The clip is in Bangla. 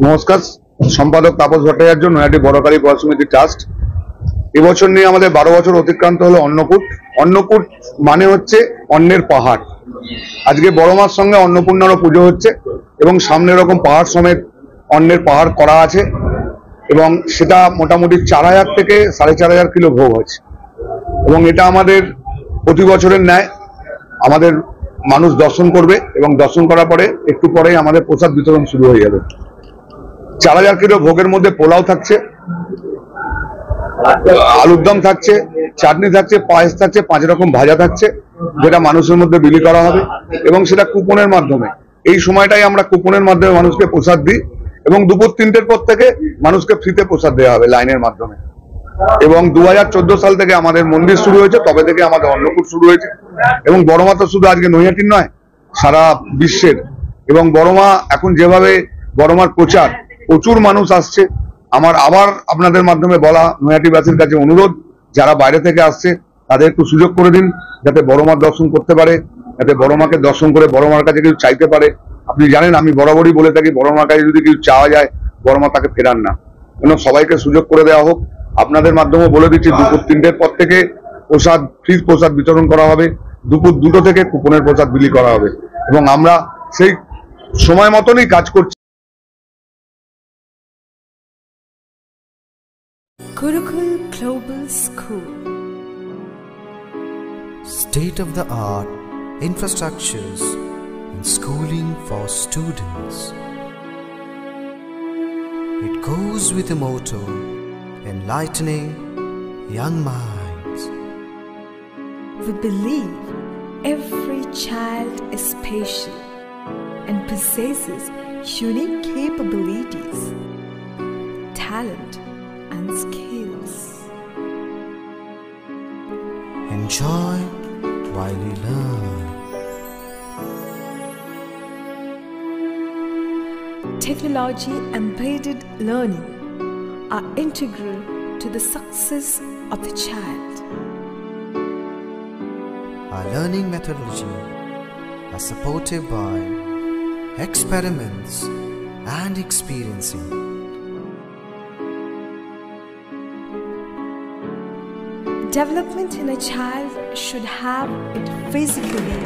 নমস্কার, সম্পাদক তাপস ভট্টাচার্য, নৈহাটি বড়কালী পড়া সমিতি ট্রাস্ট। এবছর নিয়ে আমাদের 12 বছর অতিক্রান্ত হলো অন্নকূট। অন্নকূট মানে হচ্ছে অন্নের পাহাড়। আজকে বড় মার সঙ্গে অন্নপূর্ণারও পুজো হচ্ছে এবং সামনে এরকম পাহাড় সমেত অন্নের পাহাড় করা আছে এবং সেটা মোটামুটি 4000 থেকে 4500 কিলো ভোগ হচ্ছে এবং এটা আমাদের প্রতি বছরের ন্যায় আমাদের মানুষ দর্শন করবে এবং দর্শন করার পরে একটু পরেই আমাদের প্রসাদ বিতরণ শুরু হয়ে যাবে। 4000 কিলো ভোগের মধ্যে পোলাও থাকছে, আলুর দম থাকছে, চাটনি থাকছে, পায়েস থাকছে, 5 রকম ভাজা থাকছে, যেটা মানুষের মধ্যে বিলি করা হবে এবং সেটা কুপনের মাধ্যমে। এই সময়টাই আমরা কুপনের মাধ্যমে মানুষকে প্রসাদ দিই এবং দুপুর 3টের পর থেকে মানুষকে ফ্রিতে প্রসাদ দেওয়া হবে লাইনের মাধ্যমে। এবং 2014 সাল থেকে আমাদের মন্দির শুরু হয়েছে, তবে থেকে আমাদের অন্নকূট শুরু হয়েছে এবং বড়মা তো শুধু আজকে নৈহাটির নয়, সারা বিশ্বের। এবং বড়মা এখন যেভাবে বড়মার প্রচার, প্রচুর মানুষ আসছে। আমার আবার আপনাদের মাধ্যমে বলা, নৈহাটিবাসীর কাছে অনুরোধ, যারা বাইরে থেকে আসছে তাদের একটু সুযোগ করে দিন যাতে বড়মার দর্শন করতে পারে, যাতে বড়মাকে দর্শন করে বড়মার কাছে কিছু চাইতে পারে। আপনি জানেন আমি বরাবরই বলে থাকি, বড়মার কাছে যদি কিছু চাওয়া যায় বড়মা তাকে ফেরান না। কেন সবাইকে সুযোগ করে দেওয়া হোক। আপনাদের মাধ্যমে বলে দিচ্ছি, দুপুর 3টের পর থেকে প্রসাদ, ফ্রি প্রসাদ বিতরণ করা হবে। দুপুর 2টো থেকে কুপনের প্রসাদ বিলি করা হবে এবং আমরা সেই সময় মতনই কাজ করছি। Gurukul Global School. State-of-the-art infrastructures and schooling for students. It goes with the motto, enlightening young minds. We believe every child is special and possesses unique capabilities, talent, and skills. Enjoy while you learn. Technology embedded learning are integral to the success of the child. Our learning methodology are supported by experiments and experiencing. Development in a child should have it physically,